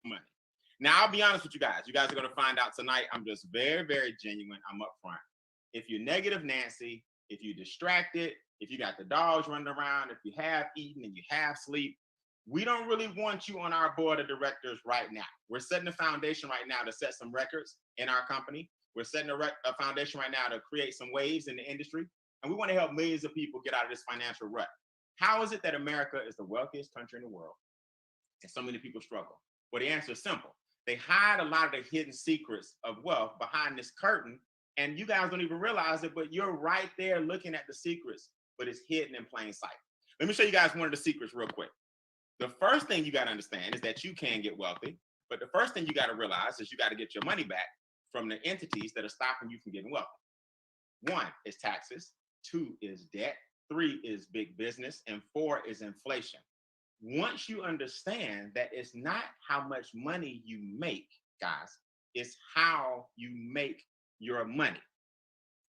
money. Now, I'll be honest with you guys. You guys are going to find out tonight. I'm just very, very genuine. I'm upfront. If you're negative Nancy, if you're distracted, if you got the dogs running around, if you have eaten and you have sleep, we don't really want you on our board of directors right now. We're setting a foundation right now to set some records in our company. We're setting a foundation right now to create some waves in the industry. And we want to help millions of people get out of this financial rut. How is it that America is the wealthiest country in the world and so many people struggle? Well, the answer is simple. They hide a lot of the hidden secrets of wealth behind this curtain, and you guys don't even realize it, but you're right there looking at the secrets, but it's hidden in plain sight. Let me show you guys one of the secrets real quick. The first thing you got to understand is that you can get wealthy, but the first thing you got to realize is you got to get your money back from the entities that are stopping you from getting wealthy. 1 is taxes, 2 is debt, 3 is big business, and 4 is inflation. Once you understand that it's not how much money you make, guys, it's how you make your money.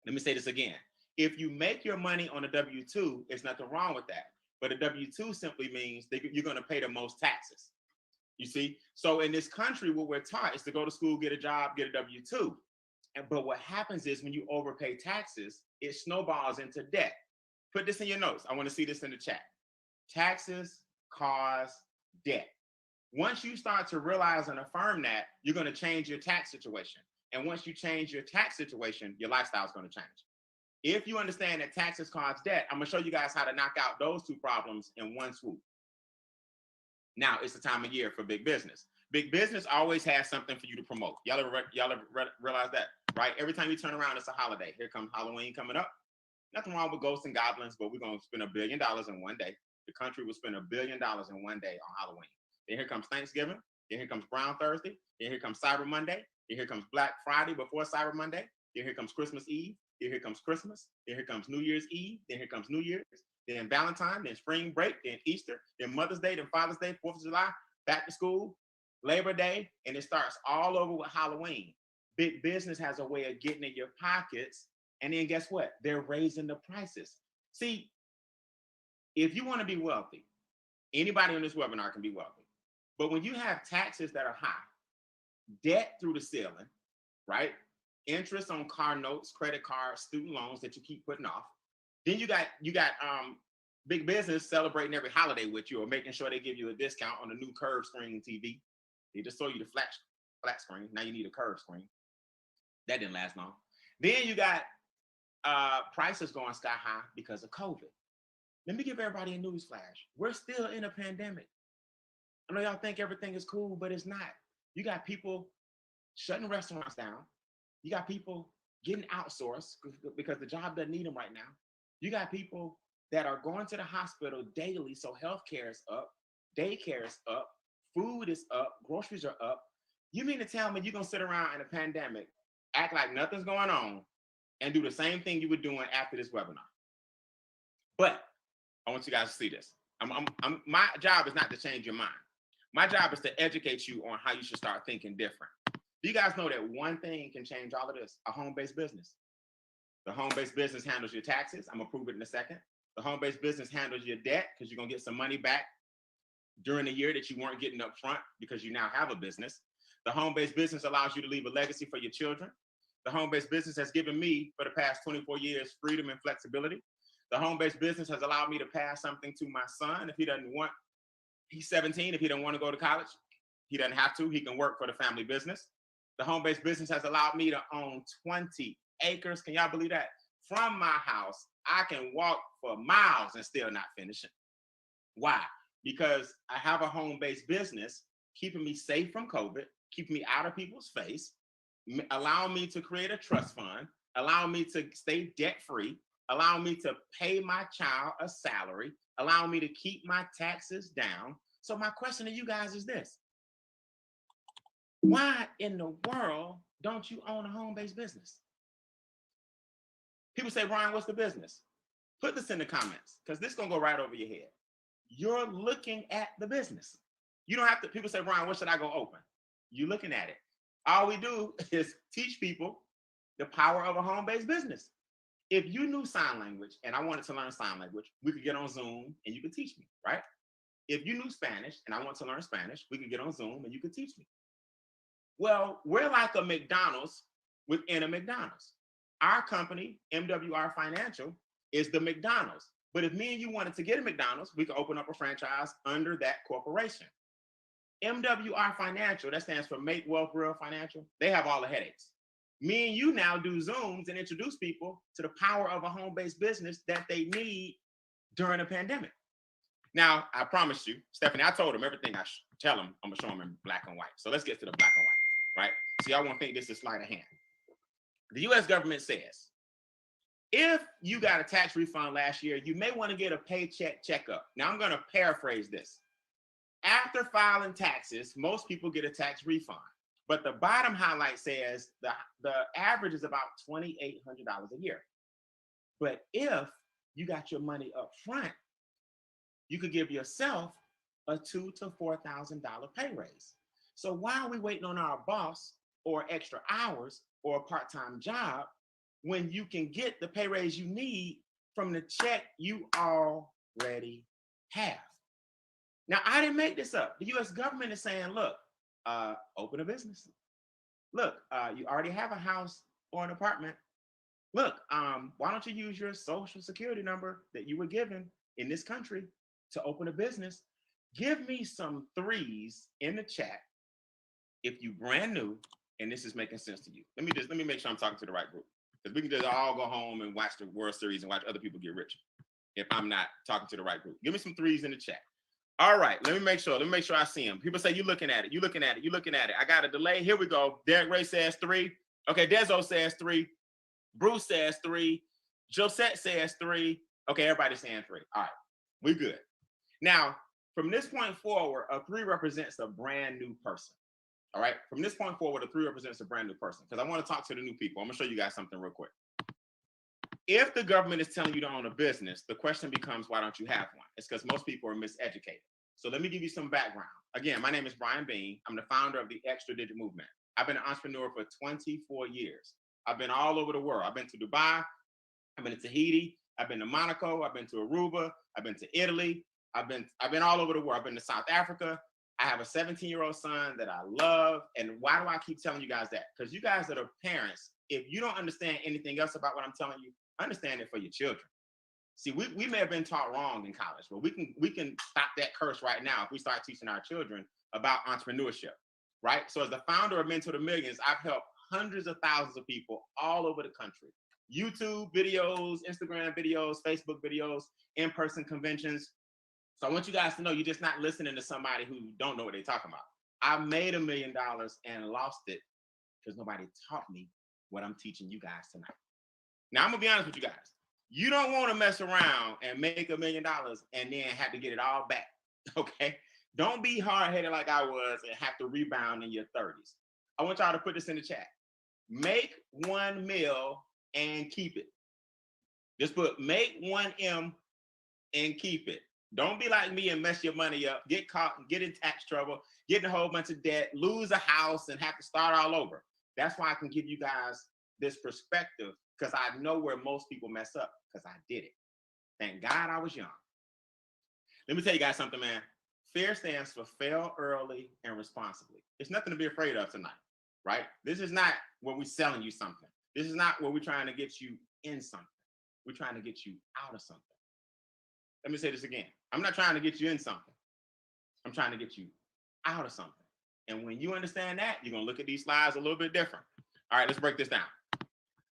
Let me say this again. If you make your money on a W-2, there's nothing wrong with that. But a W-2 simply means that you're going to pay the most taxes. You see? So in this country, what we're taught is to go to school, get a job, get a W-2. But what happens is when you overpay taxes, it snowballs into debt. Put this in your notes. I want to see this in the chat. Taxes cause debt. Once you start to realize and affirm that, you're going to change your tax situation. And once you change your tax situation, your lifestyle is going to change. If you understand that taxes cause debt, I'm going to show you guys how to knock out those 2 problems in one swoop. Now, it's the time of year for big business. Big business always has something for you to promote. Y'all ever realize that, right? Every time you turn around, it's a holiday. Here comes Halloween coming up. Nothing wrong with ghosts and goblins, but we're going to spend $1 billion in one day. The country will spend $1 billion in one day on Halloween. Then here comes Thanksgiving. Then here comes Brown Thursday. Then here comes Cyber Monday. Then here comes Black Friday before Cyber Monday. Then here comes Christmas Eve. Then here comes Christmas. Then here comes New Year's Eve. Then here comes New Year's. Then Valentine. Then spring break. Then Easter. Then Mother's Day. Then Father's Day. 4th of July. Back to school. Labor Day. And it starts all over with Halloween. Big business has a way of getting in your pockets. And then guess what? They're raising the prices. See, if you want to be wealthy, anybody on this webinar can be wealthy. But when you have taxes that are high, debt through the ceiling, right? Interest on car notes, credit cards, student loans that you keep putting off. Then you got big business celebrating every holiday with you or making sure they give you a discount on a new curved screen TV. They just sold you the flat screen. Now you need a curved screen. That didn't last long. Then you got prices going sky high because of COVID. Let me give everybody a news flash. We're still in a pandemic. I know y'all think everything is cool, but it's not. You got people shutting restaurants down. You got people getting outsourced because the job doesn't need them right now. You got people that are going to the hospital daily, so healthcare is up, daycare is up, food is up, groceries are up. You mean to tell me you're going to sit around in a pandemic, act like nothing's going on, and do the same thing you were doing after this webinar? But I want you guys to see this. My job is not to change your mind. My job is to educate you on how you should start thinking different. Do you guys know that one thing can change all of this? A home-based business. The home-based business handles your taxes. I'm going to prove it in a second. The home-based business handles your debt because you're going to get some money back during the year that you weren't getting up front because you now have a business. The home-based business allows you to leave a legacy for your children. The home-based business has given me, for the past 24 years, freedom and flexibility. The home-based business has allowed me to pass something to my son. If he doesn't want, he's 17. If he doesn't want to go to college, he doesn't have to. He can work for the family business. The home-based business has allowed me to own 20 acres. Can y'all believe that? From my house, I can walk for miles and still not finish it. Why? Because I have a home-based business keeping me safe from COVID, keeping me out of people's face, allowing me to create a trust fund, allowing me to stay debt-free, allowing me to pay my child a salary, allowing me to keep my taxes down. So my question to you guys is this. Why in the world don't you own a home-based business? People say, Ryan, what's the business? Put this in the comments because this is going to go right over your head. You're looking at the business. You don't have to, people say, Ryan, what should I go open? You're looking at it. All we do is teach people the power of a home-based business. If you knew sign language and I wanted to learn sign language, we could get on Zoom and you could teach me, right? if you knew Spanish and I want to learn Spanish, we could get on Zoom and you could teach me. Well, we're like a McDonald's within a McDonald's. Our company, MWR Financial, is the McDonald's. But if me and you wanted to get a McDonald's, we could open up a franchise under that corporation. MWR Financial, that stands for Make Wealth Real Financial, they have all the headaches. Me and you now do Zooms and introduce people to the power of a home-based business that they need during a pandemic. Now, I promise you, Stephanie, I told them everything I tell them, I'm gonna show them in black and white. So let's get to the black and white, right? So y'all won't think this is sleight of hand. The US government says, if you got a tax refund last year, you may wanna get a paycheck checkup. Now I'm gonna paraphrase this. After filing taxes, most people get a tax refund. But the bottom highlight says the average is about $2,800 a year. But if you got your money up front, you could give yourself a $2,000 to $4,000 pay raise. So why are we waiting on our boss or extra hours or a part-time job when you can get the pay raise you need from the check you already have? Now, I didn't make this up. The US government is saying, look, open a business. Look, you already have a house or an apartment. Look, why don't you use your social security number that you were given in this country to open a business? Give me some threes in the chat if you brand new and this is making sense to you. Let me make sure I'm talking to the right group, because we can just all go home and watch the World Series and watch other people get rich if I'm not talking to the right group. Give me some threes in the chat. All right, let me make sure I see them. People say, you looking at it. I got a delay. Here we go. Derek Ray says 3. Okay, Dezo says 3. Bruce says 3. Josette says 3. Okay, everybody's saying 3. All right, we good. Now, from this point forward, a 3 represents a brand new person. All right, from this point forward, a 3 represents a brand new person, because I want to talk to the new people. I'm gonna show you guys something real quick. If the government is telling you to own a business, the question becomes, why don't you have one? It's because most people are miseducated. So let me give you some background. Again, my name is Brian Bean. I'm the founder of the Extra Digit Movement. I've been an entrepreneur for 24 years. I've been all over the world. I've been to Dubai. I've been to Tahiti. I've been to Monaco. I've been to Aruba. I've been to Italy. I've been all over the world. I've been to South Africa. I have a 17-year-old son that I love. And why do I keep telling you guys that? Because you guys that are parents, if you don't understand anything else about what I'm telling you, understand it for your children. See, we may have been taught wrong in college, but we can stop that curse right now if we start teaching our children about entrepreneurship, right? So as the founder of Mentor to Millions, I've helped hundreds of thousands of people all over the country. YouTube videos, Instagram videos, Facebook videos, in-person conventions. So I want you guys to know you're just not listening to somebody who don't know what they're talking about. I made $1 million and lost it because nobody taught me what I'm teaching you guys tonight. Now, I'm gonna be honest with you guys. You don't want to mess around and make $1 million and then have to get it all back, okay? Don't be hard-headed like I was and have to rebound in your 30s. I want y'all to put this in the chat. Make 1 mil and keep it. Just put make 1M and keep it. Don't be like me and mess your money up, get caught and get in tax trouble, get in a whole bunch of debt, lose a house and have to start all over. That's why I can give you guys this perspective, because I know where most people mess up, because I did it. Thank God I was young. Let me tell you guys something, man. FAIR stands for fail early and responsibly. It's nothing to be afraid of tonight, right? This is not where we're selling you something. This is not where we're trying to get you in something. We're trying to get you out of something. Let me say this again. I'm not trying to get you in something. I'm trying to get you out of something. And when you understand that, you're going to look at these slides a little bit different. All right, let's break this down.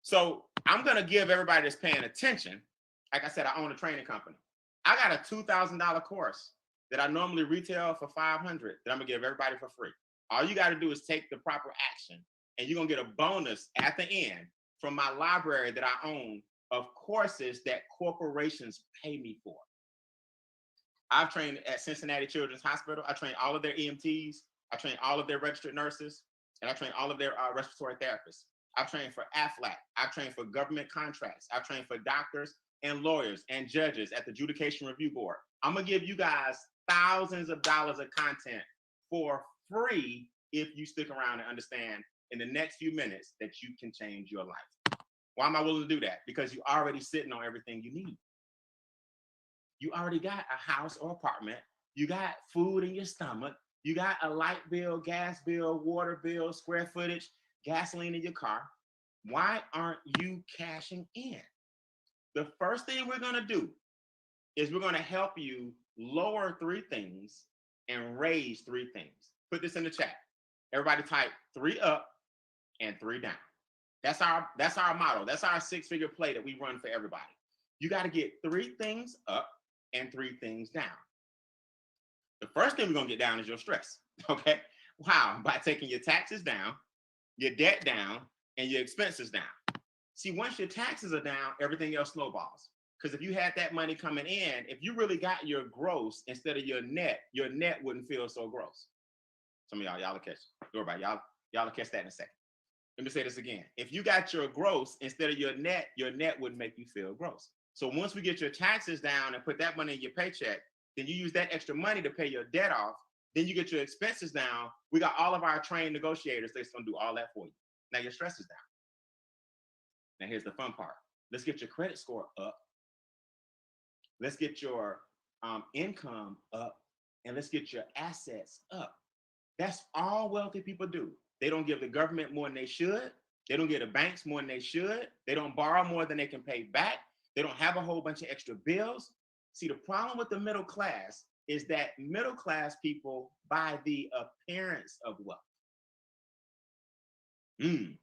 So I'm going to give everybody that's paying attention. Like I said, I own a training company. I got a $2,000 course that I normally retail for $500 that I'm going to give everybody for free. All you got to do is take the proper action, and you're going to get a bonus at the end from my library that I own of courses that corporations pay me for. I've trained at Cincinnati Children's Hospital. I trained all of their EMTs. I trained all of their registered nurses, and I trained all of their respiratory therapists. I've trained for AFLAC. I've trained for government contracts. I've trained for doctors and lawyers and judges at the Adjudication Review Board. I'm gonna give you guys thousands of dollars of content for free if you stick around and understand in the next few minutes that you can change your life. Why am I willing to do that? Because you're already sitting on everything you need. You already got a house or apartment you got food in your stomach, you got a light bill, gas bill, water bill, square footage, gasoline in your car. Why aren't you cashing in? The first thing we're going to do is we're going to help you lower 3 things and raise 3 things. Put this in the chat. Everybody type 3 up and 3 down. That's our model. That's our 6-figure play that we run for everybody. You got to get 3 things up and 3 things down. The first thing we're going to get down is your stress. Okay. How? By taking your taxes down, your debt down, and your expenses down. See, once your taxes are down, everything else snowballs. Because if you had that money coming in, if you really got your gross instead of your net wouldn't feel so gross. Some of y'all will catch. Don't worry about it. Y'all will catch that in a second. Let me say this again. If you got your gross instead of your net wouldn't make you feel gross. So once we get your taxes down and put that money in your paycheck, then you use that extra money to pay your debt off. Then you get your expenses down. We got all of our trained negotiators that's going to do all that for you. Now your stress is down. Now here's the fun part. Let's get your credit score up. Let's get your income up, and let's get your assets up. That's all wealthy people do. They don't give the government more than they should. They don't give the banks more than they should. They don't borrow more than they can pay back. They don't have a whole bunch of extra bills. See, the problem with the middle class is that middle class people buy the appearance of wealth. You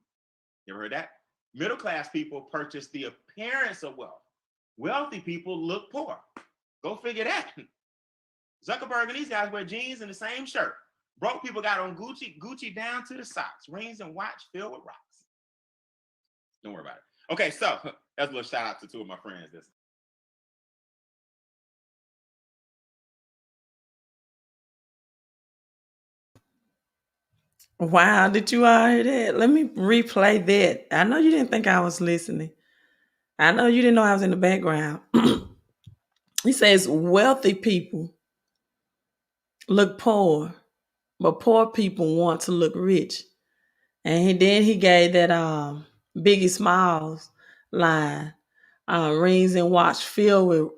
ever heard that? Middle class people purchase the appearance of wealth. Wealthy people look poor. Go figure that. Zuckerberg and these guys wear jeans and the same shirt. Broke people got on Gucci down to the socks, rings and watch filled with rocks. Don't worry about it. Okay, so that's a little shout out to 2 of my friends. Wow, did you all hear that? Let me replay that. I know you didn't think I was listening. I know you didn't know I was in the background. He says wealthy people look poor, but poor people want to look rich. And then he gave that Biggie Smalls line, rings and watch filled with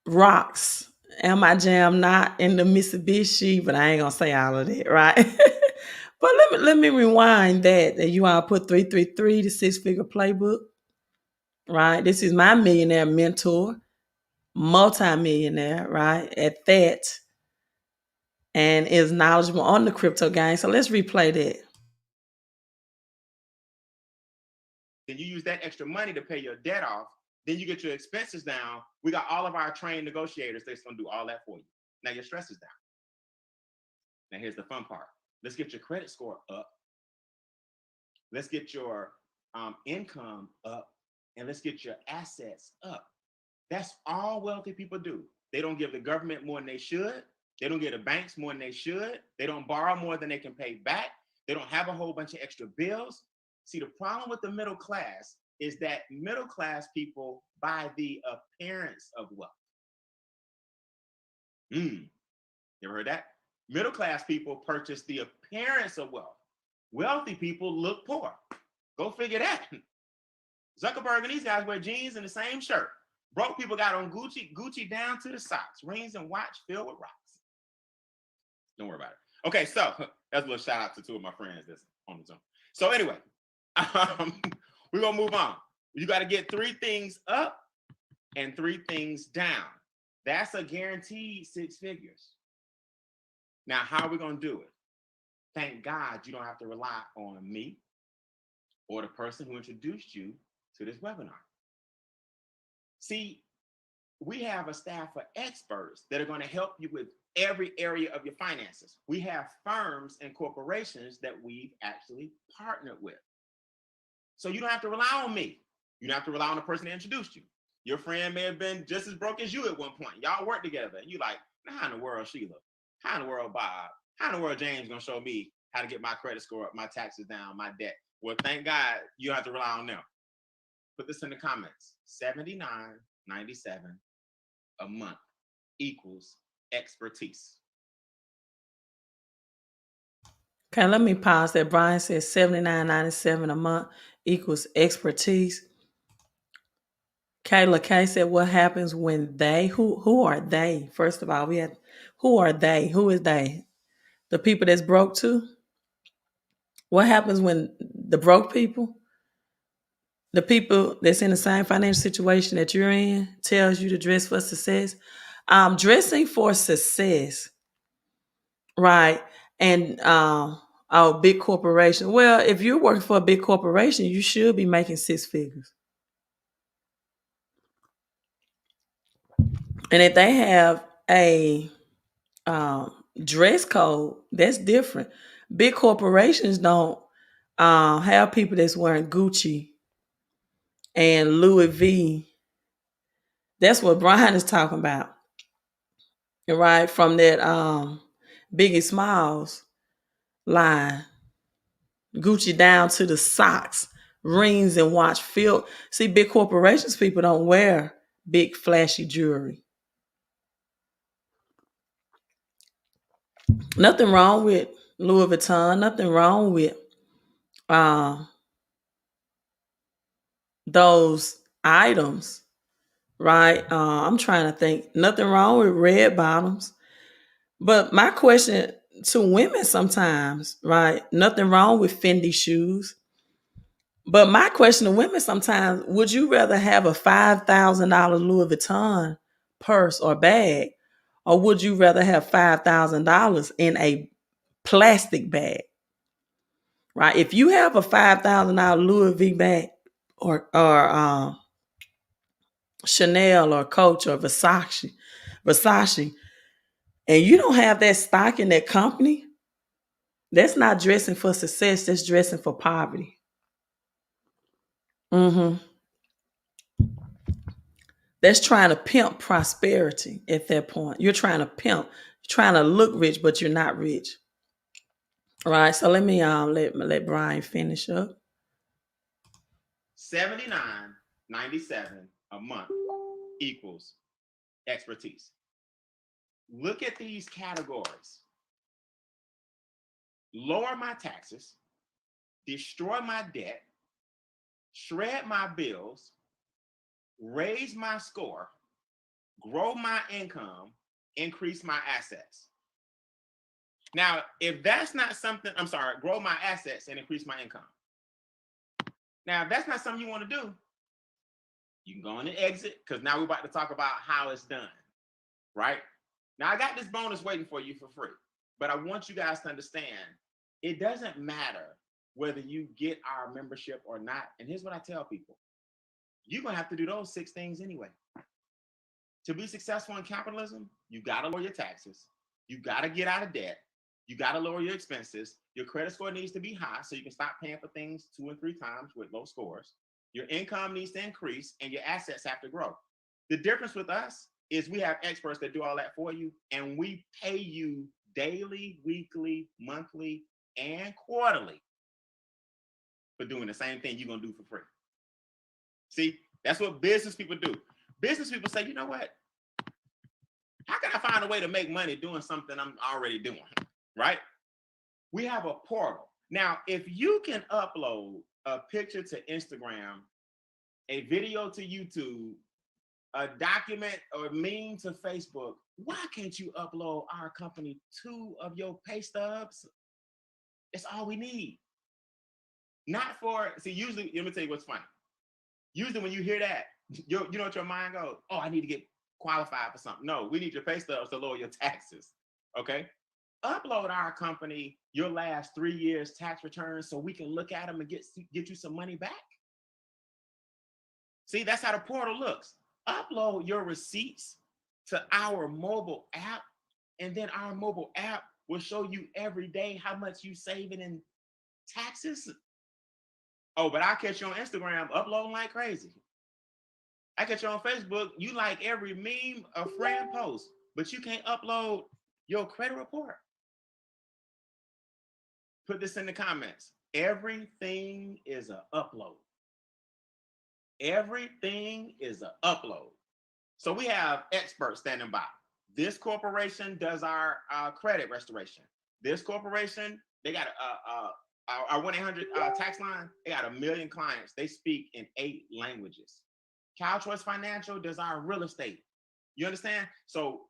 rocks. Am I jam not in the Mitsubishi? But I ain't gonna say all of that, right? But let me rewind that you all put 333, the 6-figure playbook, right? This is my millionaire mentor, multi-millionaire, right? At that, and is knowledgeable on the crypto game. So let's replay that. Then you use that extra money to pay your debt off. Then you get your expenses down. We got all of our trained negotiators that's going to do all that for you. Now your stress is down. Now here's the fun part. Let's get your credit score up. Let's get your income up, and let's get your assets up. That's all wealthy people do. They don't give the government more than they should. They don't give the banks more than they should. They don't borrow more than they can pay back. They don't have a whole bunch of extra bills. See, the problem with the middle class is that middle class people buy the appearance of wealth. You ever heard that? Middle class people purchase the appearance of wealth. Wealthy people look poor. Go figure that. Zuckerberg and these guys wear jeans and the same shirt. Broke people got on Gucci down to the socks, rings and watch filled with rocks. Don't worry about it. Okay, so that's a little shout out to 2 of my friends that's on the Zoom. So anyway, we're gonna move on. You got to get 3 things up and 3 things down. That's a guaranteed 6 figures. Now, how are we gonna do it? Thank God you don't have to rely on me or the person who introduced you to this webinar. See, we have a staff of experts that are going to help you with every area of your finances. We have firms and corporations that we've actually partnered with. So you don't have to rely on me. You don't have to rely on the person that introduced you. Your friend may have been just as broke as you at one point. Y'all work together. And you like, how in the world, Sheila? How in the world, Bob? How in the world, James, going to show me how to get my credit score up, my taxes down, my debt? Well, thank God you don't have to rely on them. Put this in the comments. $79.97 a month equals expertise. Okay, let me pause that. Brian says $79.97 a month equals expertise. Kayla K said, what happens when they, who are they? First of all, we had, who are they? Who is they? The people that's broke too? What happens when the broke people, the people that's in the same financial situation that you're in, tells you to dress for success? Dressing for success, right? And oh, big corporation. Well, if you're working for a big corporation, you should be making six figures. And if they have a dress code, that's different. Big corporations don't have people that's wearing Gucci and Louis V. That's what Brian is talking about, right? From that Biggie Smalls line, Gucci down to the socks, rings, and watch. See, big corporations people don't wear big flashy jewelry. Nothing wrong with Louis Vuitton. Nothing wrong with uh, those items, right? I'm trying to think. Nothing wrong with red bottoms. But my question to women sometimes, right? Nothing wrong with Fendi shoes. But my question to women sometimes, would you rather have a $5,000 Louis Vuitton purse or bag, or would you rather have $5,000 in a plastic bag? Right? If you have a $5,000 Louis V bag or Chanel or Coach or Versace, and you don't have that stock in that company, that's not dressing for success. That's dressing for poverty. Mm-hmm. That's trying to pimp prosperity at that point. You're trying to pimp, you're trying to look rich, but you're not rich. All right. So let me let Brian finish up. $79.97 a month equals expertise. Look at these categories. Lower my taxes, destroy my debt, shred my bills, raise my score, grow my income, increase my assets. Now, if that's not something, I'm sorry, grow my assets and increase my income. Now, if that's not something you want to do, you can go on and exit, because now we're about to talk about how it's done, right? Now, I got this bonus waiting for you for free, but I want you guys to understand, it doesn't matter whether you get our membership or not. And here's what I tell people. You're going to have to do those 6 things anyway. To be successful in capitalism, you got to lower your taxes. You got to get out of debt. You got to lower your expenses. Your credit score needs to be high so you can stop paying for things 2 and 3 times with low scores. Your income needs to increase and your assets have to grow. The difference with us is we have experts that do all that for you, and we pay you daily, weekly, monthly, and quarterly for doing the same thing you're going to do for free. See, that's what business people do. Business people say, you know what? How can I find a way to make money doing something I'm already doing, right? We have a portal. Now, if you can upload a picture to Instagram, a video to YouTube, a document or meme to Facebook, why can't you upload our company 2 of your pay stubs? That's all we need. Not for, see, usually, let me tell you what's funny. Usually when you hear that, you know what your mind goes, oh, I need to get qualified for something. No, we need your pay stubs to lower your taxes, okay? Upload our company your last 3 years tax returns so we can look at them and get you some money back. See, that's how the portal looks. Upload your receipts to our mobile app, and then our mobile app will show you every day how much you saving in taxes. Oh, but I catch you on Instagram uploading like crazy. I catch you on Facebook, you like every meme a friend posts, but you can't upload your credit report. Put this in the comments. Everything is an upload. Everything is an upload. So we have experts standing by. This corporation does our credit restoration. This corporation, they got our 1-800 tax line. They got 1 million clients. They speak in 8 languages. CalTrust Financial does our real estate. You understand? So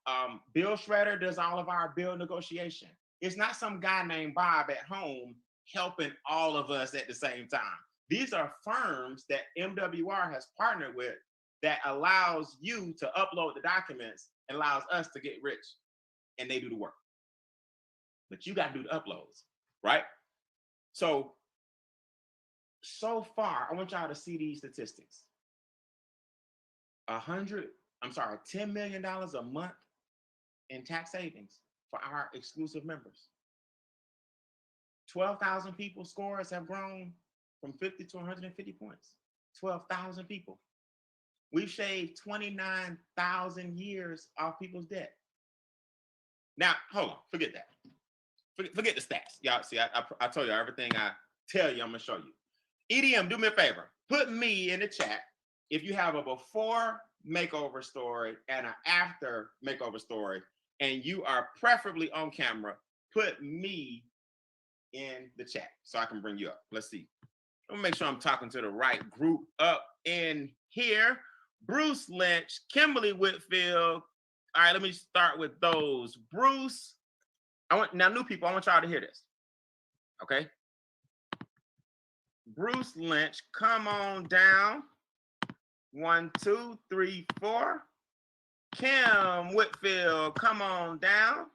Bill Shredder does all of our bill negotiation. It's not some guy named Bob at home helping all of us at the same time. These are firms that MWR has partnered with that allows you to upload the documents and allows us to get rich, and they do the work. But you got to do the uploads, right? So far, I want y'all to see these statistics. $10 million a month in tax savings for our exclusive members. 12,000 people scores have grown from 50 to 150 points. 12,000 people. We've shaved 29,000 years off people's debt. Now, hold on, forget that. Forget the stats. Y'all see, I told you everything I tell you, I'm gonna show you. EDM, do me a favor. Put me in the chat if you have a before makeover story and an after makeover story, and you are preferably on camera, put me in the chat so I can bring you up. Let's see. Let me make sure I'm talking to the right group up in here. Bruce Lynch, Kimberly Whitfield. All right, let me start with those. Bruce, now new people, I want y'all to hear this. Okay. Bruce Lynch, come on down. 1, 2, 3, 4. Kim Whitfield, come on down.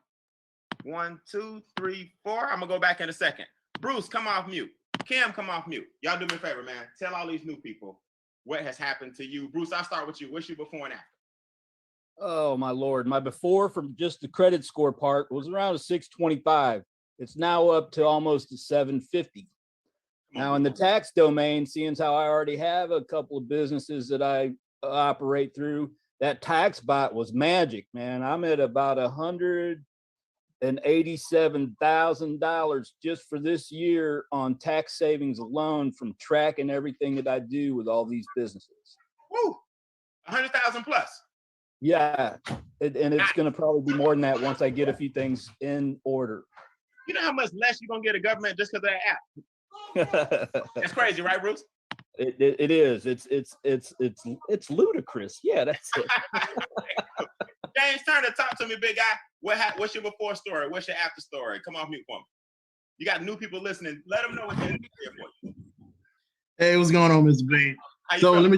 1, 2, 3, 4. I'm gonna go back in a second. Bruce, come off mute. Kim, come off mute. Y'all do me a favor, man. Tell all these new people what has happened to you. Bruce, I'll start with you. What's your before and after? Oh my Lord. My before from just the credit score part was around a 625. It's now up to almost a 750. Now in the tax domain, seeing how I already have a couple of businesses that I operate through, that tax bot was magic, man. I'm at about $187,000 just for this year on tax savings alone from tracking everything that I do with all these businesses. Woo! 100,000 plus. Yeah, and it's going to probably be more than that once I get a few things in order. You know how much less you're going to get a government just because of that app? That's crazy, right, Bruce? It is. It's ludicrous. Yeah, that's it. James Turner, talk to me, big guy. What's your before story? What's your after story? Come off mute for me. You got new people listening. Let them know what they're here for you. Hey, what's going on, Mr. B? So let me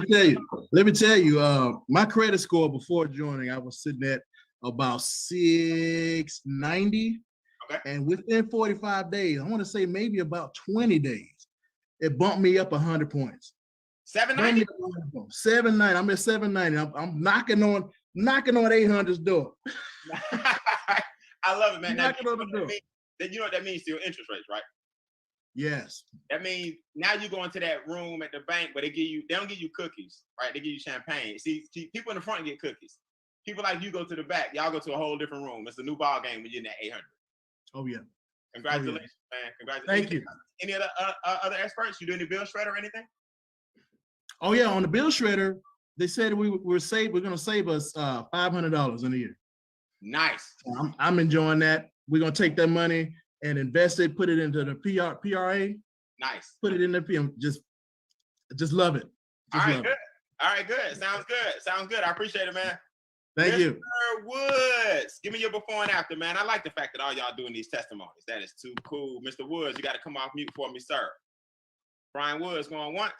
tell you, my credit score before joining, I was sitting at about 690. Okay. And within 45 days, I want to say maybe about 20 days, it bumped me up 100 points. 790? 790. I'm at 790. I'm knocking on 800's door. I love it, man. Knocking on the door. You know what that means to your interest rates, right? Yes. That means now you go into that room at the bank, but they don't give you cookies, right? They give you champagne. See, people in the front get cookies. People like you go to the back. Y'all go to a whole different room. It's a new ball game when you're in that 800. Oh yeah. Congratulations, man. Congratulations. Thank you. Any other experts? You do any bill shredder or anything? Oh yeah, on the bill shredder, they said we're going to save us $500 in a year. Nice. I'm enjoying that. We're going to take that money and invest it, put it into the PRA. Nice. Put it in the PM. Just love it. All right, good. All right, good. Sounds good. I appreciate it, man. Thank you. Mr. Woods, give me your before and after, man. I like the fact that all y'all doing these testimonies. That is too cool. Mr. Woods, you got to come off mute for me, sir. Brian Woods going once.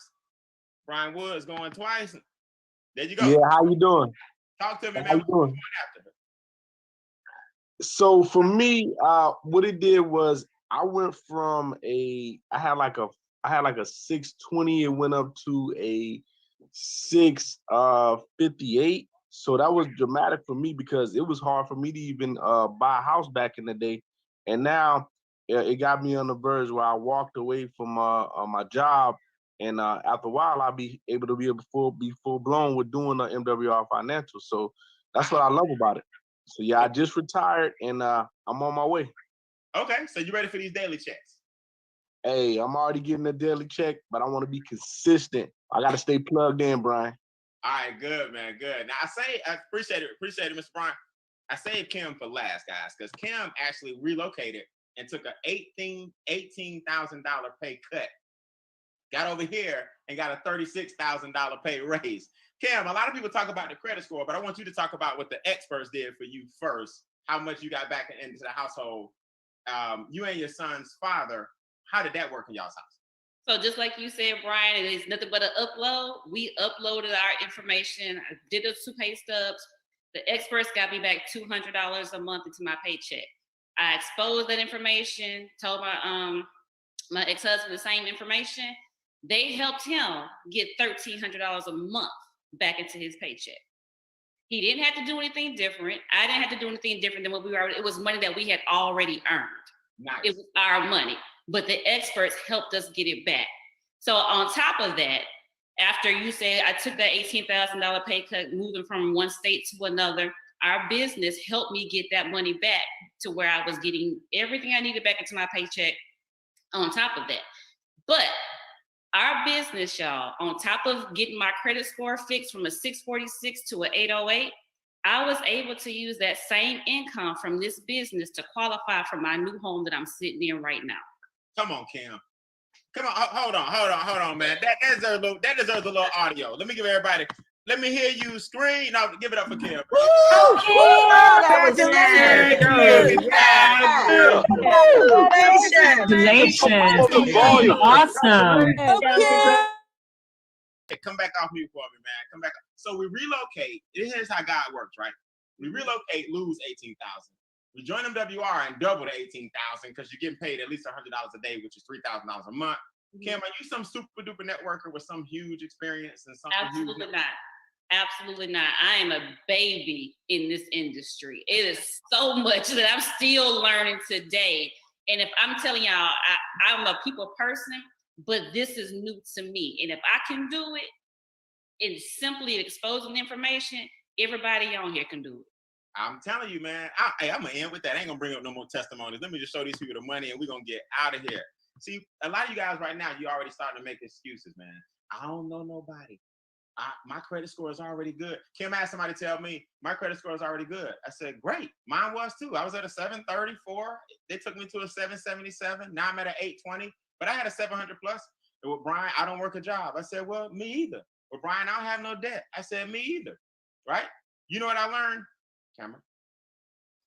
Brian Woods going twice. There you go. Yeah, how you doing? Talk to me, man. How you doing? So for me, what it did was I went from I had like a 620, it went up to a 658. So that was dramatic for me because it was hard for me to even buy a house back in the day. And now it got me on the verge where I walked away from my job. And after a while, I'll be able to be full blown with doing the MWR Financial. So that's what I love about it. So yeah, I just retired and I'm on my way. Okay, so you ready for these daily checks? Hey, I'm already getting a daily check, but I want to be consistent. I got to stay plugged in, Brian. All right, good, man, good. Now I appreciate it, Mr. Brian. I saved Kim for last, guys, because Kim actually relocated and took a $18,000 pay cut got over here and got a $36,000 pay raise. Cam, a lot of people talk about the credit score, but I want you to talk about what the experts did for you first, how much you got back into the household. You and your son's father, how did that work in y'all's house? So just like you said, Brian, it is nothing but an upload. We uploaded our information. I did the 2 pay stubs. The experts got me back $200 a month into my paycheck. I exposed that information, told my ex-husband the same information. They helped him get $1,300 a month back into his paycheck. He didn't have to do anything different. I didn't have to do anything different than what we were. It was money that we had already earned. Nice. It was our money, but the experts helped us get it back. So on top of that, after you said I took that $18,000 pay cut, moving from one state to another, our business helped me get that money back to where I was getting everything I needed back into my paycheck on top of that. But our business, y'all, on top of getting my credit score fixed from a 646 to an 808, I was able to use that same income from this business to qualify for my new home that I'm sitting in right now. Come on, Cam. Come on, hold on, man. That deserves a little audio. Let me give everybody. Let me hear you scream. No, give it up for Cam. Woo! That was Congratulations. Awesome. Hey, come back off mute for me, man. Come back. So we relocate. Here's how God works, right? We relocate, lose 18,000. We join MWR and double the 18,000 because you're getting paid at least $100 a day, which is $3,000 a month. Cam, are you some super duper networker with some huge experience and something? Absolutely not. Absolutely not. I am a baby in this industry. It is so much that I'm still learning today. And if I'm telling y'all, I'm a people person, but this is new to me. And if I can do it, it's simply exposing information, everybody on here can do it. I'm telling you, man. I'm going to end with that. I ain't going to bring up no more testimonies. Let me just show these people the money and we're going to get out of here. See, a lot of you guys right now, you already starting to make excuses, man. I don't know nobody. My credit score is already good. Kim asked somebody to tell me my credit score is already good. I said, great. Mine was too. I was at a 734. They took me to a 777. Now I'm at an 820, but I had a 700 plus. And with Brian, I don't work a job. I said, well, me either. With Brian, I don't have no debt. I said, me either. Right? You know what I learned, Cameron?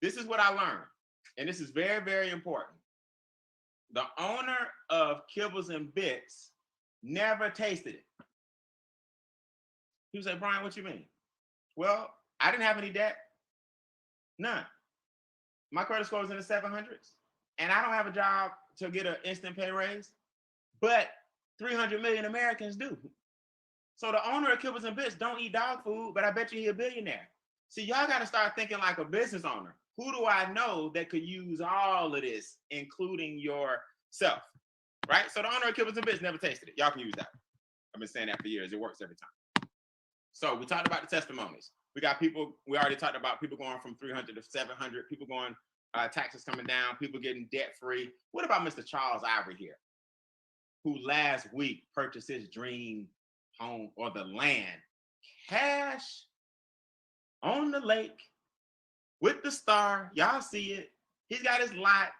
This is what I learned. And this is very, very important. The owner of Kibbles and Bits never tasted it. He was like, Brian, what you mean? Well, I didn't have any debt. None. My credit score was in the 700s. And I don't have a job to get an instant pay raise. But 300 million Americans do. So the owner of Kibbles and Bits don't eat dog food, but I bet you he's a billionaire. See, y'all got to start thinking like a business owner. Who do I know that could use all of this, including yourself? Right? So the owner of Kibbles and Bits never tasted it. Y'all can use that. I've been saying that for years. It works every time. So we talked about the testimonies. We got people, we already talked about people going from 300 to 700, people going, taxes coming down, people getting debt free. What about Mr. Charles Ivory here, who last week purchased his dream home or the land, cash on the lake with the star? Y'all see it. He's got his lot.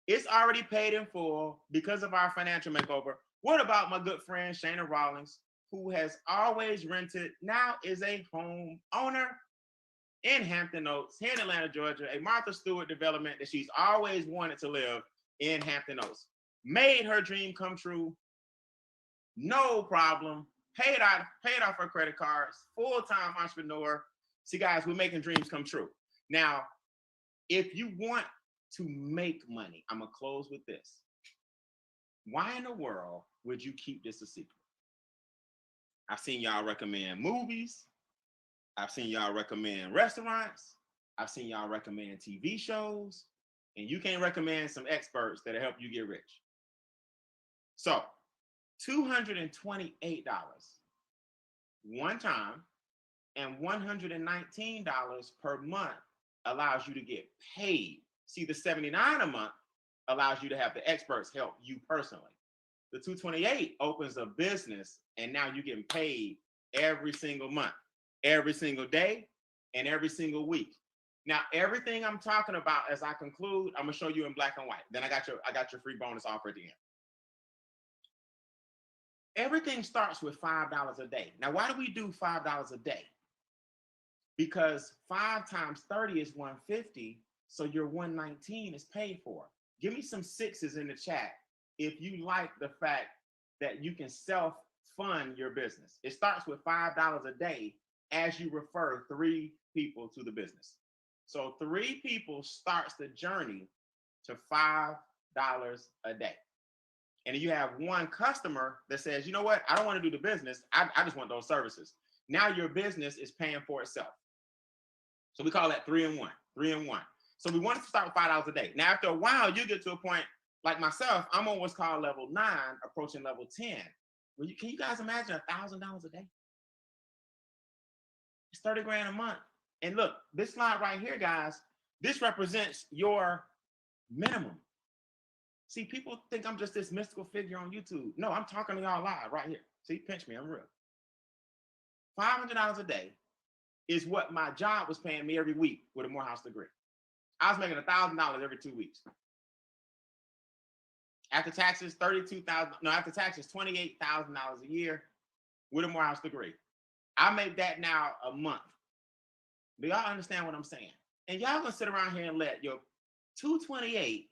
It's already paid in full because of our financial makeover. What about my good friend, Shana Rawlings, who has always rented, now is a home owner in Hampton Oaks, here in Atlanta, Georgia, a Martha Stewart development that she's always wanted to live in Hampton Oaks. Made her dream come true, no problem, paid off her credit cards, full-time entrepreneur. See, guys, we're making dreams come true. Now, if you want to make money, I'm gonna close with this. Why in the world would you keep this a secret? I've seen y'all recommend movies. I've seen y'all recommend restaurants. I've seen y'all recommend TV shows. And you can't recommend some experts that'll help you get rich. So, $228 one time and $119 per month allows you to get paid. See, the $79 a month allows you to have the experts help you personally. The $228 opens a business, and now you're getting paid every single month, every single day, and every single week. Now, everything I'm talking about as I conclude, I'm gonna show you in black and white. Then I got your free bonus offer at the end. everything starts with $5 a day. Now, why do we do $5 a day? Because 5 times 30 is 150, so your 119 is paid for. Give me some 6s in the chat if you like the fact that you can self-fund your business. It starts with $5 a day as you refer 3 people to the business. So 3 people starts the journey to $5 a day. And you have 1 customer that says, you know what, I don't want to do the business. I just want those services. Now your business is paying for itself. So we call that 3 in 1, 3 in 1. So we want to start with $5 a day. Now, after a while, you get to a point like myself, I'm on what's called level 9, approaching level 10. Can you guys imagine $1,000 a day? It's 30 grand a month. And look, this slide right here, guys, this represents your minimum. See, people think I'm just this mystical figure on YouTube. No, I'm talking to y'all live right here. See, pinch me, I'm real. $500 a day is what my job was paying me every week with a Morehouse degree. I was making $1,000 every 2 weeks. After taxes, after taxes, $28,000 a year with a Morehouse degree. I make that now a month. Do y'all understand what I'm saying? And y'all gonna sit around here and let your 228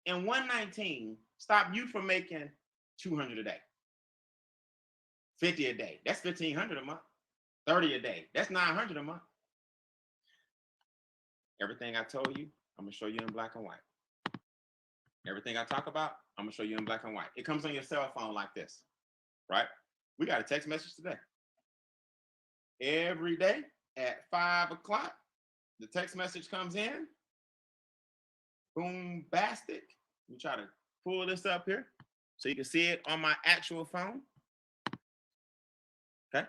and 119 stop you from making 200 a day, 50 a day. That's 1,500 a month. 30 a day. That's 900 a month. Everything I told you, I'm gonna show you in black and white. Everything I talk about, I'm gonna show you in black and white. It comes on your cell phone like this, right? We got a text message today. Every day at 5 o'clock, the text message comes in. Bombastic. Let me try to pull this up here so you can see it on my actual phone. Okay.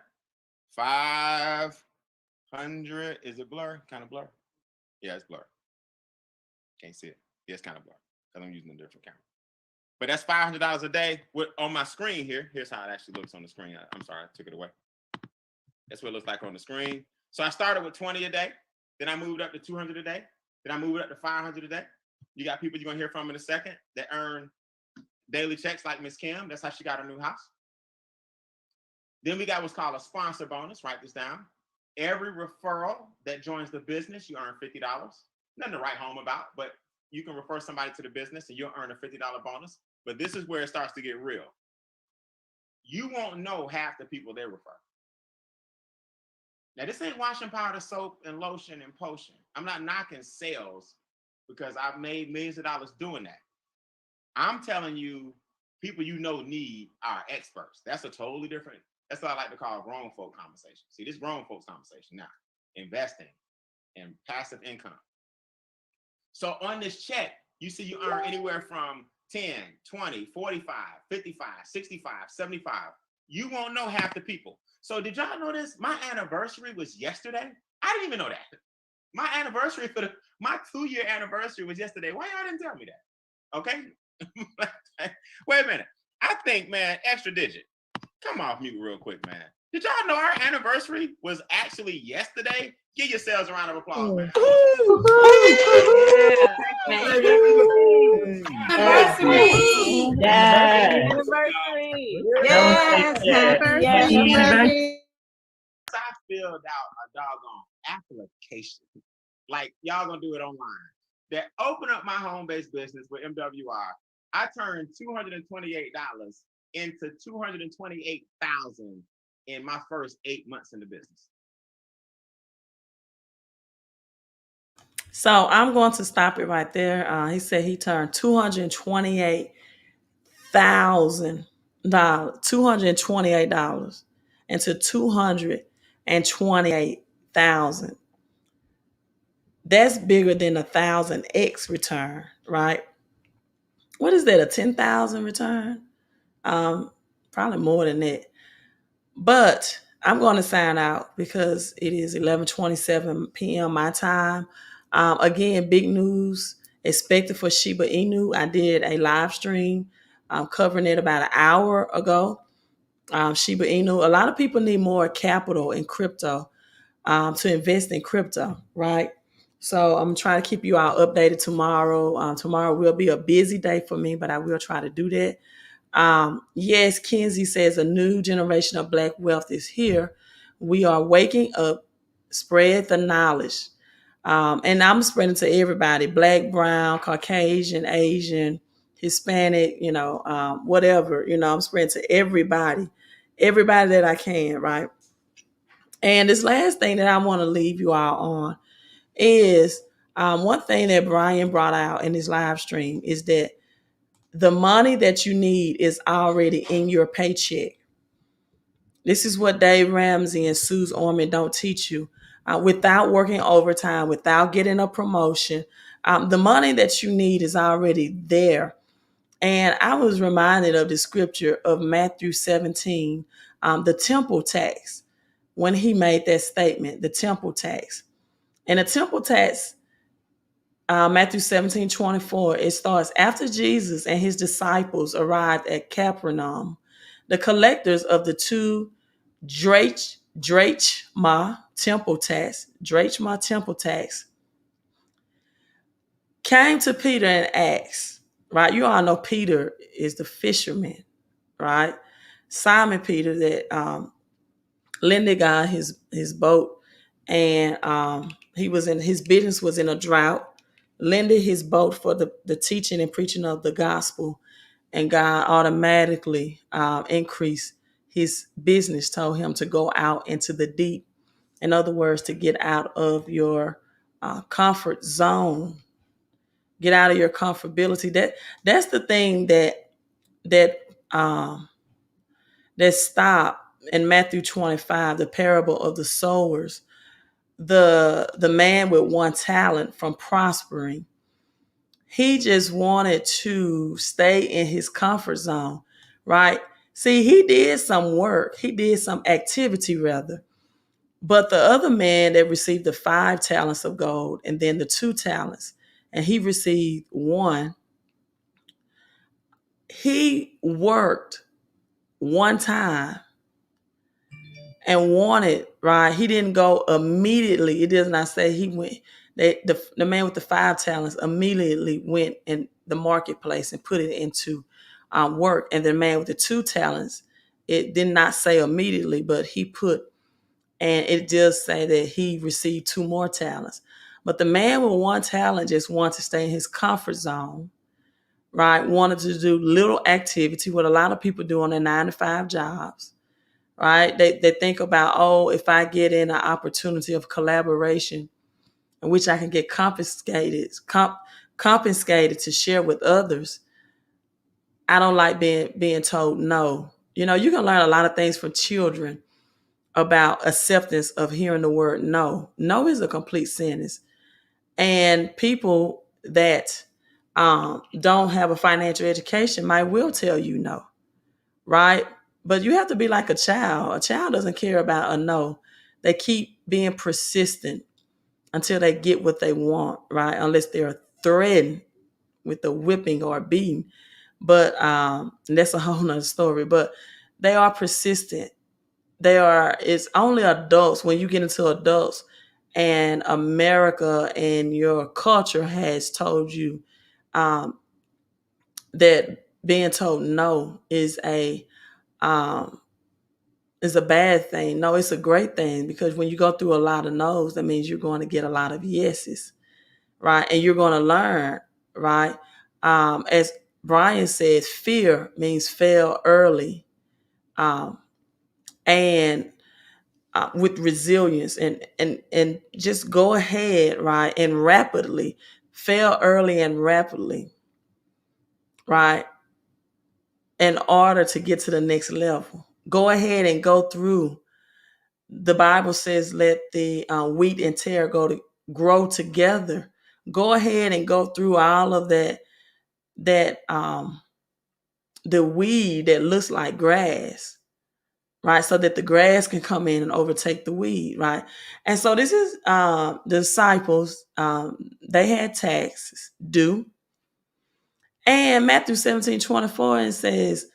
500. Is it blur? Kind of blur? Yeah, it's blur. Can't see it. Yeah, it's kind of blur because I'm using a different camera. But that's $500 a day on my screen here. Here's how it actually looks on the screen. I'm sorry, I took it away. That's what it looks like on the screen. So I started with 20 a day. Then I moved up to 200 a day. Then I moved up to 500 a day. You got people you're going to hear from in a second that earn daily checks like Miss Kim. That's how she got her new house. Then we got what's called a sponsor bonus. Write this down. Every referral that joins the business, you earn $50. Nothing to write home about, but you can refer somebody to the business and you'll earn a $50 bonus. But this is where it starts to get real. You won't know half the people they refer. Now, this ain't washing powder, soap, and lotion and potion. I'm not knocking sales because I've made millions of dollars doing that. I'm telling you, people you know need are experts. That's a totally different, that's what I like to call a grown folk conversation. See, this grown folks conversation now, investing and passive income. So on this check, you see you earn anywhere from 10, 20, 45, 55, 65, 75. You won't know half the people. So did y'all know this? My anniversary was yesterday. I didn't even know that. My anniversary my 2-year anniversary was yesterday. Why y'all didn't tell me that? Okay. Wait a minute. I think, man, extra digit. Come off mute real quick, man. Did y'all know our anniversary was actually yesterday? Give yourselves a round of applause, man. Anniversary. Yes. Yes. Happy anniversary. I filled out a doggone application. Like y'all gonna do it online. That open up my home-based business with MWR. I turned $228 into $228,000 in my first 8 months in the business. So I'm going to stop it right there. He said he turned $228,000 into $228,000. That's bigger than 1,000x return, right? What is that? A 10,000 return? Probably more than that. But I'm going to sign out because it is 11:27 p.m. my time. Again, big news expected for Shiba Inu. I did a live stream covering it about an hour ago. Shiba Inu. A lot of people need more capital in crypto to invest in crypto, right? So I'm trying to keep you all updated tomorrow. Tomorrow will be a busy day for me, but I will try to do that. Yes, Kenzie says a new generation of Black wealth is here. We are waking up, spread the knowledge. And I'm spreading to everybody, Black, brown, Caucasian, Asian, Hispanic, whatever, I'm spreading to everybody that I can, right? And this last thing that I want to leave you all on is one thing that Brian brought out in his live stream is that the money that you need is already in your paycheck. This is what Dave Ramsey and Suze Orman don't teach you. Without working overtime, without getting a promotion, the money that you need is already there. And I was reminded of the scripture of Matthew 17, the temple tax, when he made that statement, the temple tax. And the temple tax, Matthew 17:24, it starts, after Jesus and his disciples arrived at Capernaum, the collectors of the two drachma temple tax came to Peter and asked, right? You all know Peter is the fisherman, right? Simon Peter that Linda got his boat, and he was in his business was in a drought. Lended his boat for the teaching and preaching of the gospel, and God automatically increased his business, told him to go out into the deep. In other words, to get out of your comfort zone, get out of your comfortability. That's the thing that stopped in Matthew 25, the parable of the sowers, the man with one talent from prospering. He just wanted to stay in his comfort zone, right? See, he did some work. He did some activity, rather. But the other man that received the 5 talents of gold and then the 2 talents, and he received 1, he worked one time and wanted, right? He didn't go immediately. It does not say he went. The man with the 5 talents immediately went in the marketplace and put it into work. And the man with the 2 talents, it did not say immediately, but he put, and it does say that he received 2 more talents. But the man with 1 talent just wanted to stay in his comfort zone, right? Wanted to do little activity, what a lot of people do on their 9-to-5 jobs. Right? They think about, if I get in an opportunity of collaboration in which I can get compensated to share with others, I don't like being told no. You can learn a lot of things from children about acceptance of hearing the word no. No is a complete sentence. And people that don't have a financial education might will tell you no, right? But you have to be like a child. A child doesn't care about a no. They keep being persistent until they get what they want, right? Unless they're threatened with a whipping or a beating. But that's a whole nother story. But they are persistent. It's only adults, when you get into adults and America and your culture has told you that being told no is a bad thing. No, it's a great thing, because when you go through a lot of no's, that means you're going to get a lot of yeses, right? And you're going to learn, right? As Brian says, fear means fail early, and with resilience, and just go ahead, right? And rapidly fail early and rapidly, right? In order to get to the next level, go ahead and go through. The Bible says, let the wheat and tare grow together. Go ahead and go through all of that the weed that looks like grass, right? So that the grass can come in and overtake the weed, right? And so this is the disciples. They had taxes due. And Matthew 17:24, and says,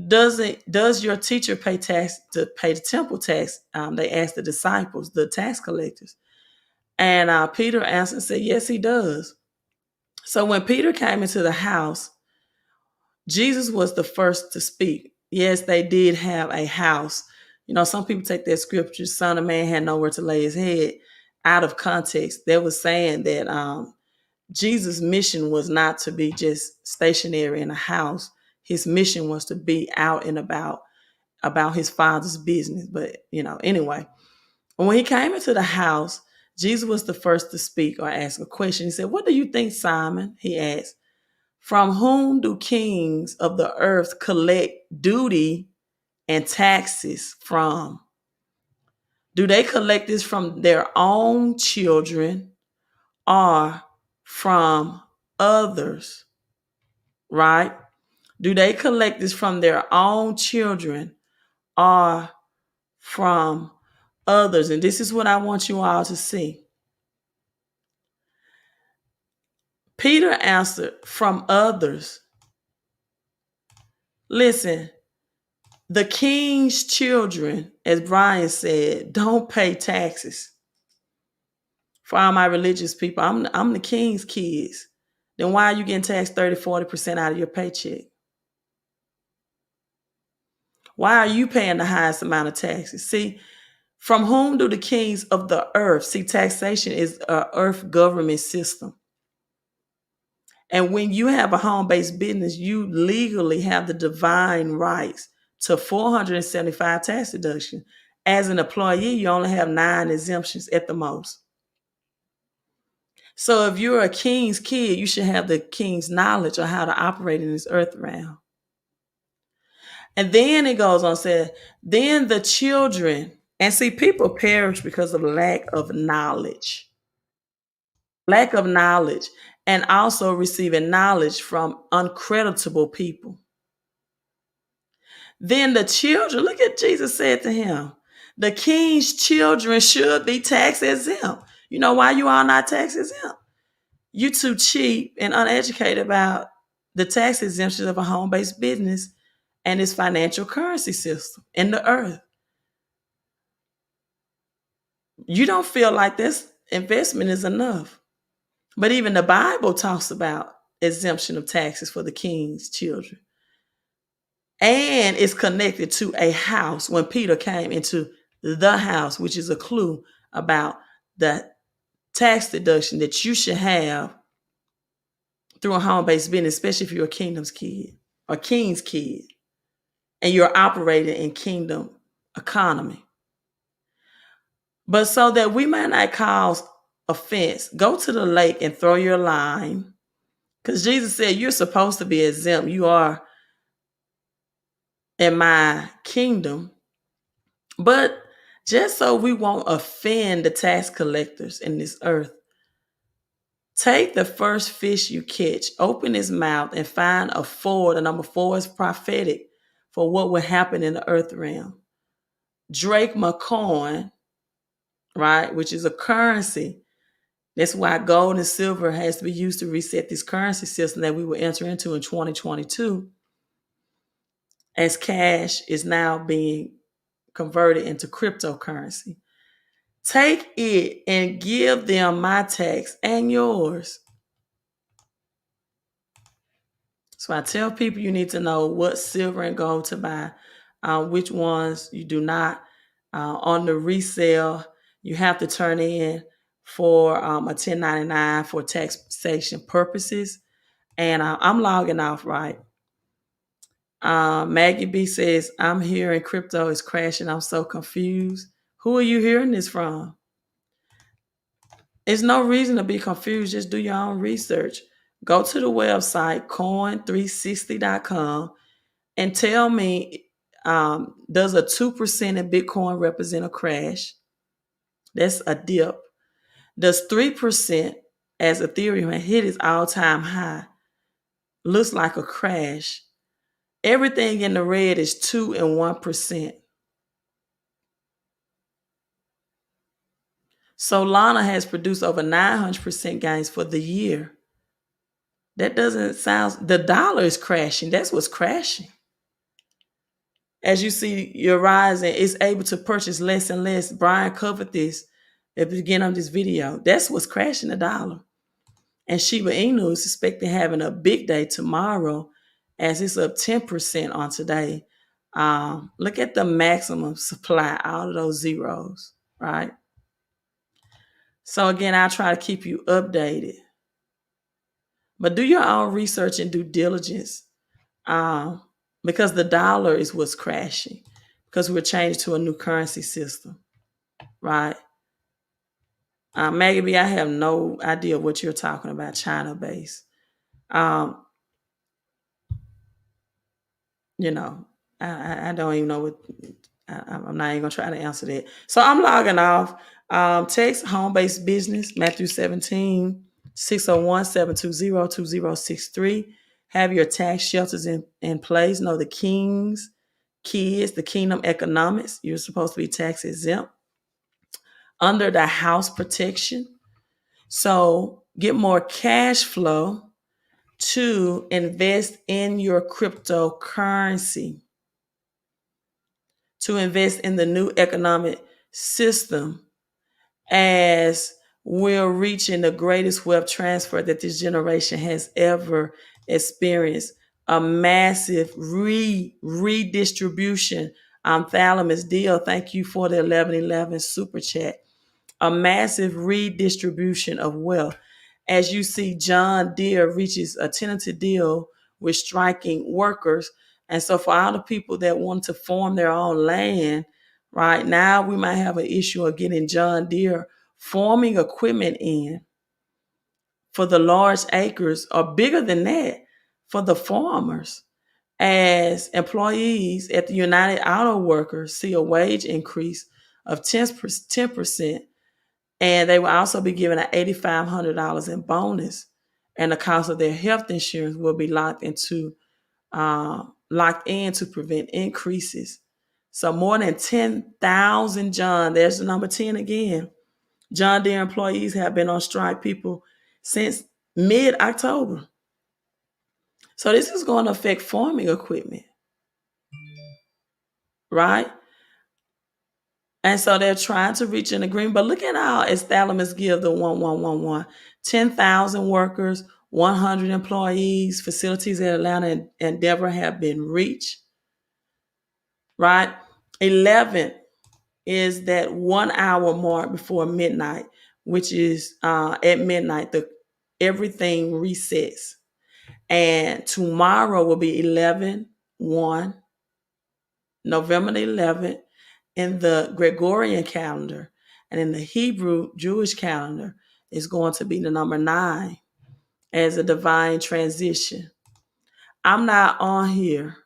does your teacher pay the temple tax? They asked the disciples, the tax collectors. And Peter answered and said, yes, he does. So when Peter came into the house, Jesus was the first to speak. Yes, they did have a house. Some people take that scripture, Son of Man had nowhere to lay his head, out of context. They were saying that Jesus' mission was not to be just stationary in a house. His mission was to be out and about his Father's business. But, anyway, when he came into the house, Jesus was the first to speak or ask a question. He said, "What do you think, Simon?" He asked. "From whom do kings of the earth collect duty and taxes from? Do they collect this from their own children or from others?" Right? Do they collect this from their own children or from others? And this is what I want you all to see. Peter answered, "From others." Listen, the king's children, as Brian said, don't pay taxes. For all my religious people, I'm the king's kids. Then why are you getting taxed 30-40% out of your paycheck? Why are you paying the highest amount of taxes? See, from whom do the kings of the earth? See, taxation is an earth government system. And when you have a home-based business, you legally have the divine rights to 475 tax deduction. As an employee, you only have 9 exemptions at the most. So if you're a king's kid, you should have the king's knowledge of how to operate in this earth realm. And then it goes on, said, then the children, and see, people perish because of lack of knowledge. Lack of knowledge, and also receiving knowledge from uncreditable people. Then the children, look at Jesus said to him, the king's children should be tax exempt. You know why you are not tax exempt? You too cheap and uneducated about the tax exemptions of a home-based business and its financial currency system in the earth. You don't feel like this investment is enough. But even the Bible talks about exemption of taxes for the king's children. And it's connected to a house when Peter came into the house, which is a clue about the tax deduction that you should have through a home-based business, especially if you're a kingdom's kid or king's kid and you're operating in kingdom economy. But so that we might not cause offense, go to the lake and throw your line, because Jesus said you're supposed to be exempt. You are in my kingdom. But just so we won't offend the tax collectors in this earth, take the first fish you catch, open his mouth, and find a 4. The number 4 is prophetic for what will happen in the earth realm. Drake McCoin, right, which is a currency. That's why gold and silver has to be used to reset this currency system that we will enter into in 2022, as cash is now being converted into cryptocurrency. Take it and give them my tax and yours. So I tell people you need to know what silver and gold to buy, which ones you do not. On the resale, you have to turn in for a 1099 for taxation purposes. And I'm logging off, right? Maggie B says, I'm hearing crypto is crashing. I'm so confused. Who are you hearing this from? There's no reason to be confused. Just do your own research. Go to the website, coin360.com, and tell me, does a 2% in Bitcoin represent a crash? That's a dip. Does 3% as Ethereum hit its all-time high? Looks like a crash. Everything in the red is 2 and 1%. Solana has produced over 900% gains for the year. That doesn't sound, the dollar is crashing. That's what's crashing. As you see, your rising is able to purchase less and less. Brian covered this at the beginning of this video. That's what's crashing the dollar. And Shiba Inu is expected having a big day tomorrow as it's up 10% on today. Look at the maximum supply, all of those zeros, right? So again, I'll try to keep you updated. But do your own research and due diligence, because the dollar is what's crashing, because we're changed to a new currency system, right? Maggie B, I have no idea what you're talking about, China-based. You know, I don't even know what, I'm not even gonna try to answer that. So I'm logging off. Text home-based business, Matthew 17, 601-720-2063. Have your tax shelters in place. Know the kids, the kingdom economics. You're supposed to be tax exempt under the house protection. So get more cash flow to invest in your cryptocurrency, to invest in the new economic system, as we're reaching the greatest wealth transfer that this generation has ever experienced. A massive redistribution. Thalamus Deal, thank you for the 1111 super chat. A massive redistribution of wealth. As you see, John Deere reaches a tentative deal with striking workers. And so for all the people that want to farm their own land, right now we might have an issue of getting John Deere farming equipment in for the large acres, or bigger than that, for the farmers. As employees at the United Auto Workers see a wage increase of 10%, and they will also be given an $8,500 in bonus, and the cost of their health insurance will be locked in to prevent increases. So more than 10,000 there's the number 10 again, John Deere employees have been on strike, people, since mid-October. So this is going to affect farming equipment, right? And so they're trying to reach an agreement. But look at how Thalamus give the 1111. 10,000 workers, 100 employees, facilities in Atlanta and Denver have been reached, right? 11 is that 1 hour mark before midnight, which is at midnight, everything resets. And tomorrow will be 11/1, November the 11th, in the Gregorian calendar. And in the Hebrew Jewish calendar, is going to be the number 9 as a divine transition. I'm not on here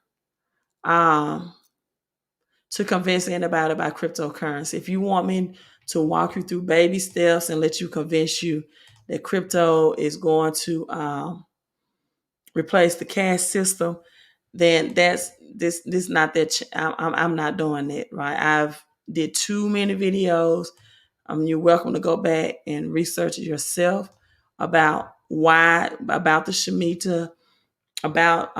to convince anybody about cryptocurrency. If you want me to walk you through baby steps and let you convince you that crypto is going to replace the cash system, then that's this not that. I'm not doing that, right? I've did too many videos. You're welcome to go back and research it yourself about the Shemitah, about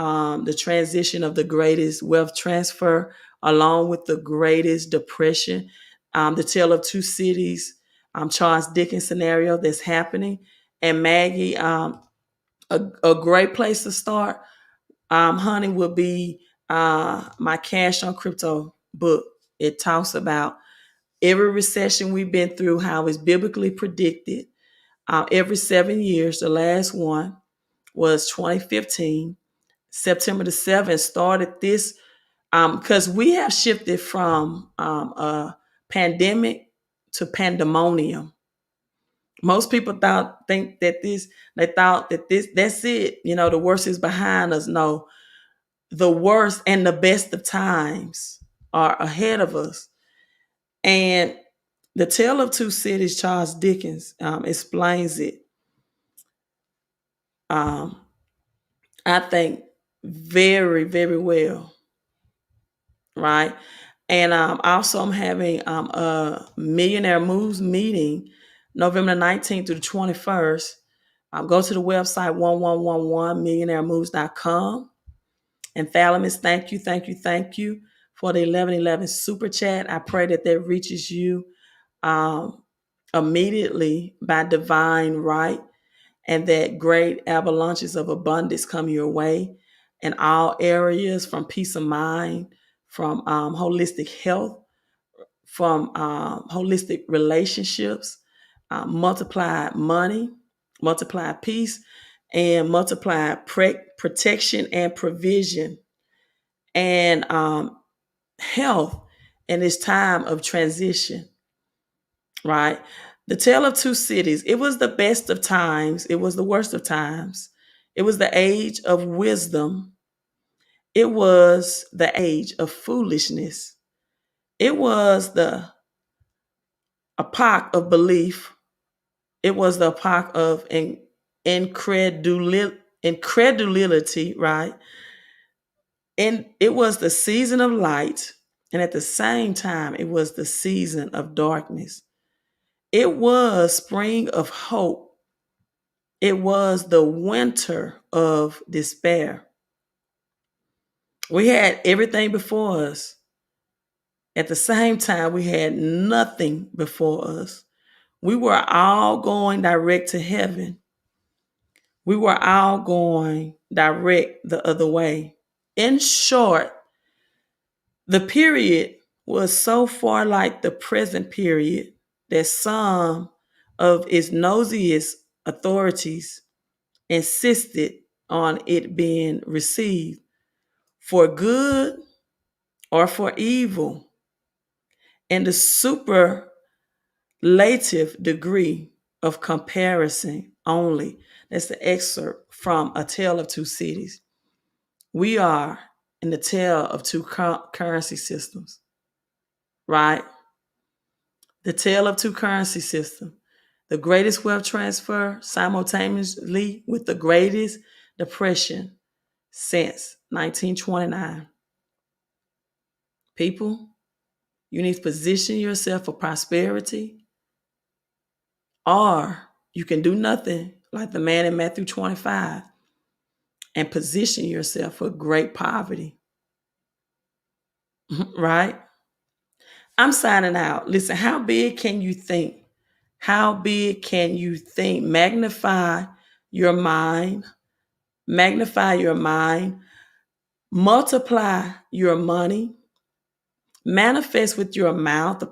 the transition of the greatest wealth transfer, along with the greatest depression, the tale of two cities, Charles Dickens scenario that's happening. And Maggie, a great place to start, honey, would be my Cash on Crypto book. It talks about every recession we've been through, how it's biblically predicted. Every 7 years, the last one was 2015. September the 7th started this, because we have shifted from a pandemic to pandemonium. Most people thought that that's it. You know, the worst is behind us. No, the worst and the best of times are ahead of us. And the Tale of Two Cities, Charles Dickens, explains it, I think, very, very well, right? And also I'm having a Millionaire Moves meeting November 19th through the 21st. Go to the website 1111millionairemoves.com. And Thalamus, thank you for the 1111 super chat. I pray that reaches you immediately by divine right, and that great avalanches of abundance come your way. in all areas, from peace of mind, from holistic health, from holistic relationships, multiplied money, multiplied peace, and multiplied protection and provision, and health in this time of transition, right? The Tale of Two Cities, it was the best of times, it was the worst of times. It was the age of wisdom. It was the age of foolishness. It was the epoch of belief. It was the epoch of incredulity, right? And it was the season of light. And at the same time, it was the season of darkness. It was spring of hope. It was the winter of despair. We had everything before us. At the same time, we had nothing before us. We were all going direct to heaven. We were all going direct the other way. In short, the period was so far like the present period that some of its nosiest authorities insisted on it being received for good or for evil, and the superlative degree of comparison only. That's the excerpt from A Tale of Two Cities. We are in the tale of two currency systems, right? The tale of two currency systems. The greatest wealth transfer simultaneously with the greatest depression since 1929. People, you need to position yourself for prosperity, or you can do nothing like the man in Matthew 25 and position yourself for great poverty. Right? I'm signing out. Listen, how big can you think? How big can you think? Magnify your mind. Magnify your mind. Multiply your money. Manifest with your mouth the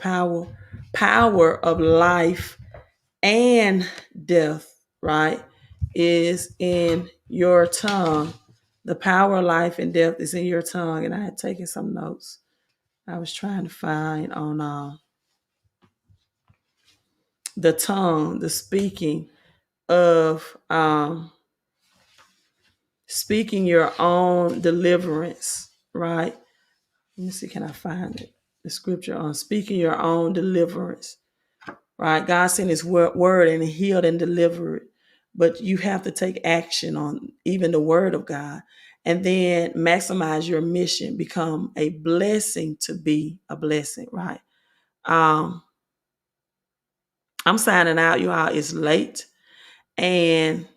power of life and death, right, is in your tongue. The power of life and death is in your tongue. And I had taken some notes I was trying to find on the tongue, the speaking of speaking your own deliverance, right? Let me see, can I find it? The scripture on speaking your own deliverance, right? God sent his word and healed and delivered, but you have to take action on even the word of God, and then maximize your mission, become a blessing to be a blessing, right? I'm signing out, you all. It's late, and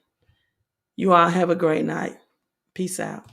you all have a great night. Peace out.